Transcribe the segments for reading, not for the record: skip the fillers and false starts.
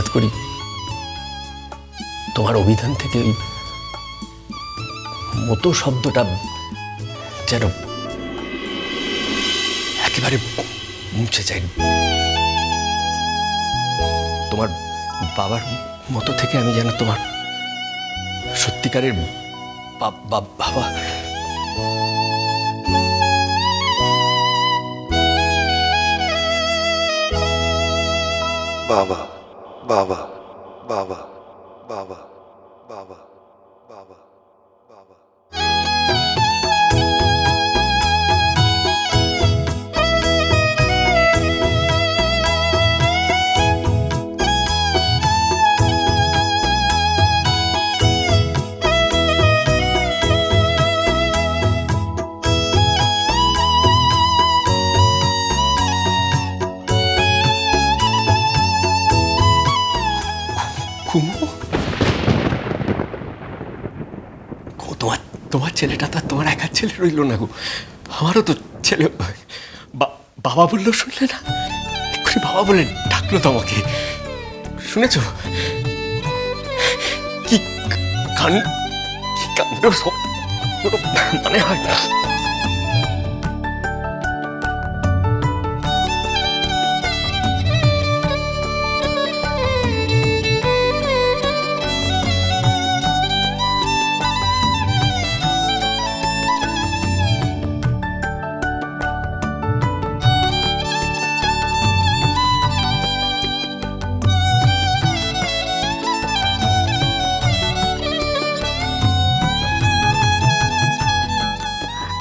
হঠাৎ করি তোমার অভিধান থেকে ওই মতো শব্দটা যেন একেবারে মুছে যায়। তোমার বাবার মতো থেকে আমি যেন তোমার সত্যিকারের বাবা। বাবা বাবা বাবা বাবা বাবা বাবা বাবা। তোমার ছেলেটা তো তোমার একার ছেলে রইল না গো, আমারও তো ছেলে। বাবা বললো শুনলে না? এক্ষুনি বাবা বলে ডাকলো তোমাকে, শুনেছ? কি কাণ্ড সব মানে হয় না।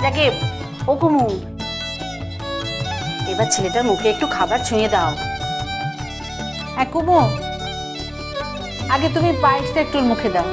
যাকে ও কুমু, এবার ছেলেটার মুখে একটু খাবার ছুঁয়ে দাও। হ্যাঁ কুমু, আগে তুমি পায়েসটা একটু ওর মুখে দাও।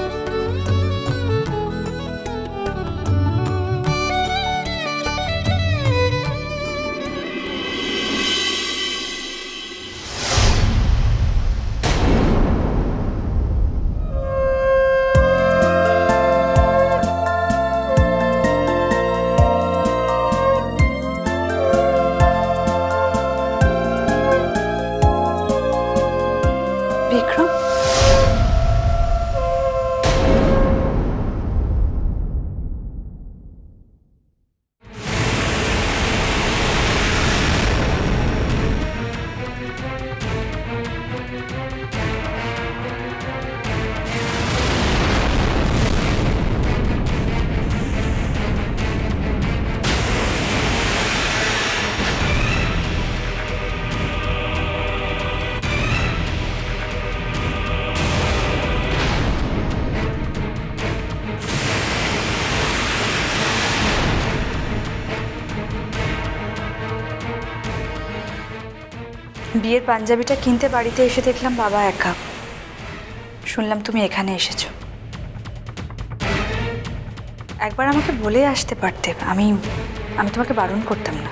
বিক্রম, বিয়ের পাঞ্জাবিটা কিনতে বাড়িতে এসে দেখলাম বাবা একা। শুনলাম তুমি এখানে এসেছো। একবার আমাকে বলে আসতে পারতে, আমি তোমাকে বারণ করতাম না।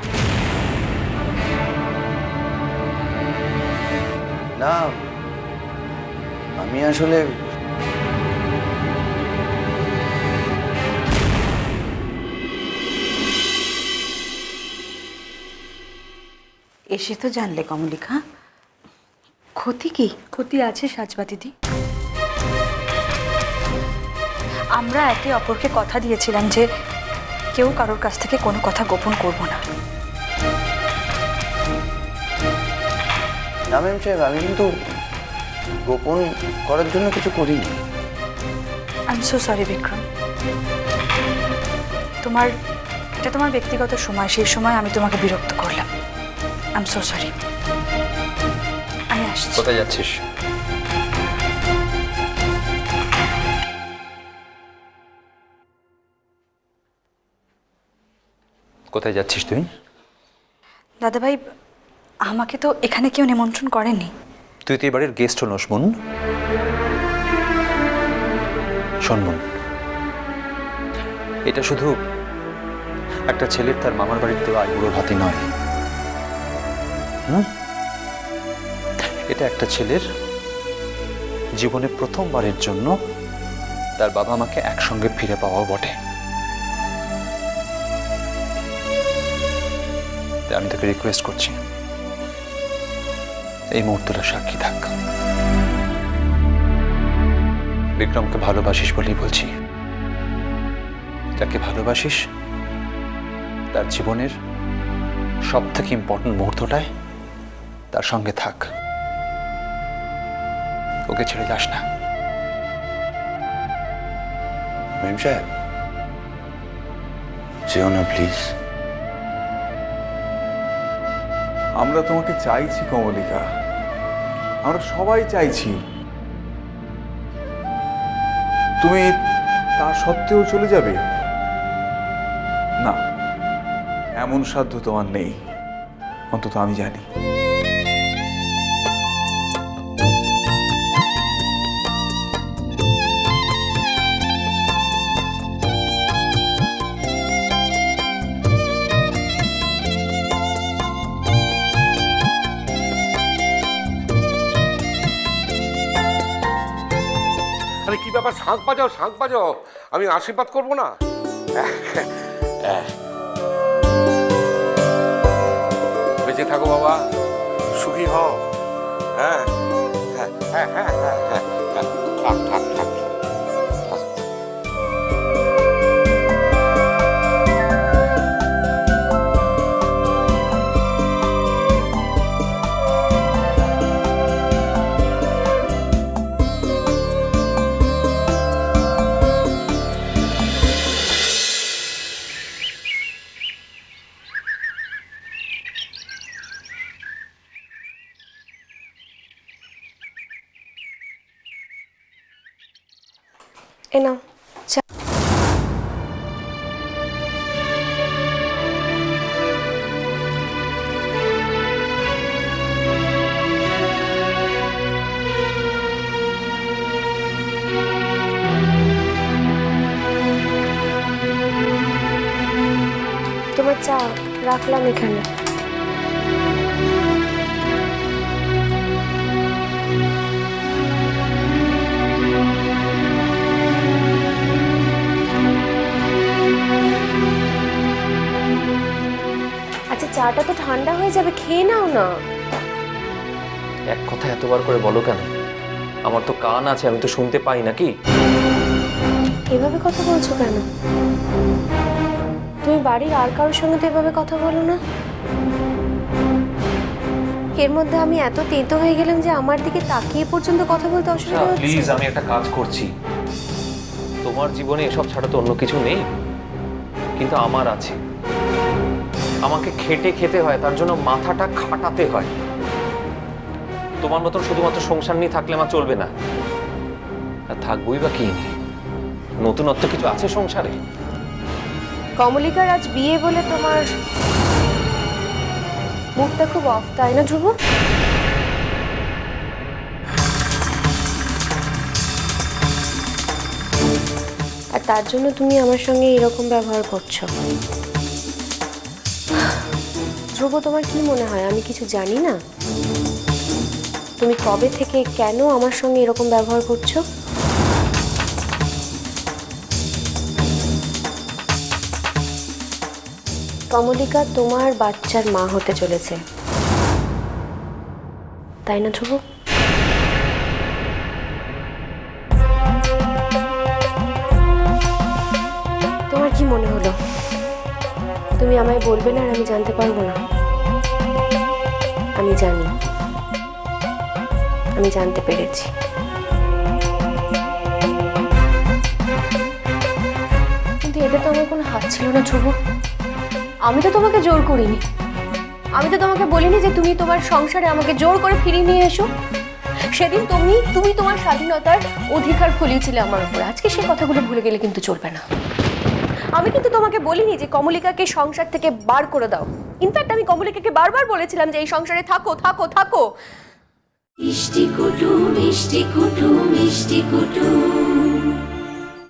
না, আমি আসলে এসে তো জানলে কমলিকা, ক্ষতি কি? ক্ষতি আছে সাজবা দিদি। আমরা একে অপরকে কথা দিয়েছিলাম যে কেউ কারোর কাছ থেকে কোনো কথা গোপন করব না। না ম্যাম সাহেব, আমি কিন্তু গোপন করার জন্য কিছু করিনি। I am so sorry Vikram. এটা তোমার ব্যক্তিগত সময়, সেই সময় আমি তোমাকে বিরক্ত করলাম। I am so sorry. আমি আসছি। কোথায় যাচ্ছিস? কোথায় যাচ্ছিস তুই? দাদাভাই, আমাকে তো এখানে কেউ নিমন্ত্রণ করেনি। তুই তো এবারের গেস্ট হল মন। শোন মন, এটা শুধু একটা ছেলের তার মামার বাড়িতে দেওয়া আইবুড়োর হাতে নয়। এটা একটা ছেলের জীবনে প্রথমবারের জন্য তার বাবা মাকে একসঙ্গে ফিরে পাওয়াও বটে। আমি তোকে রিকোয়েস্ট করছি, এই মুহূর্তটা সাক্ষী থাক। বিক্রমকে ভালোবাসিস বলেই বলছি। যাকে ভালোবাসিস তার জীবনের সব থেকে ইম্পর্টেন্ট মুহূর্তটায় তার সঙ্গে থাক, ওকে ছেড়ে যাস না। মেম সাহেব, যেও না প্লিজ। আমরা তোমাকে চাইছি কমলিকা, আমরা সবাই চাইছি। তুমি তা সত্ত্বেও চলে যাবে না, এমন সাধ্য তোমার নেই, অন্তত আমি জানি। আরে কি ব্যাপার, শাঁখ বাজাও শাঁখ বাজাও, আমি আশীর্বাদ করবো না? বেঁচে থাকো বাবা, সুখী হও। হ্যাঁ হ্যাঁ হ্যাঁ হ্যাঁ হ্যাঁ হ্যাঁ, থাক থাক থাক। এ নাও চা। তোমার চা রাখলাম এখানে। আচ্ছা, চাটা তো ঠান্ডা হয়ে যাবে, খেয়ে নাও না। এক কথা এতবার করে বলো কেন? আমার তো কান আছে, আমি তো শুনতে পাই নাকি? এভাবে কথা বলছো কেন? তুমি বাড়ির আর কারোর সঙ্গে তো এভাবে কথা বলো না। এর মধ্যে আমি এত তেতো হয়ে গেলাম যে আমার দিকে তাকিয়ে পর্যন্ত কথা বলতে অসুবিধা হচ্ছে। প্লিজ, আমি একটা কাজ করছি। তোমার জীবনে এসব ছাড়া তো অন্য কিছু নেই, কিন্তু আমার আছে। আমাকে খেটে খেতে হয়, তার জন্য মাথাটা খাটাতে হয়। তোমার মতন শুধুমাত্র সংসার নিয়ে থাকলে আমার চলবে না। আর থাকবই বা কি নিয়ে? নতুনত্ব কিছু আছে সংসারে? কমলিকার আজ বিয়ে বলে তোমার মুখটা খুব অফ, তাই না ধ্রুব? আর তার জন্য তুমি আমার সঙ্গে এরকম ব্যবহার করছো। ধ্রুব, তোমার কি মনে হয় আমি কিছু জানি না? তুমি কবে থেকে কেন আমার সঙ্গে এরকম ব্যবহার করছো? কমলিকা তোমার বাচ্চার মা হতে চলেছে, তাই না ধ্রুব? তোমার কি মনে হলো? তুমি আমায় বলবে না আর আমি জানতে পারবো না? আমি জানি, আমি জানতে পেরেছি। কিন্তু এতে তো আমার কোনো হাত ছিল না ধ্রুব। আমি তো তোমাকে জোর করিনি, আমি তো তোমাকে বলিনি যে তুমি তোমার সংসারে আমাকে জোর করে ফিরিয়ে নিয়ে এসো। সেদিন তুমি তোমার স্বাধীনতার অধিকার ফলিয়েছিলে আমার উপরে। আজকে সেই কথাগুলো ভুলে গেলে কিন্তু চলবে না। আমি কিন্তু তোমাকে বলিনি যে কমলিকাকে সংসার থেকে বার করে দাও। ইনফ্যাক্ট আমি কমলিকাকে বারবার বলেছিলাম যে এই সংসারে থাকো থাকো থাকো। মিষ্টি কুটু মিষ্টি কুটু মিষ্টি কুটু।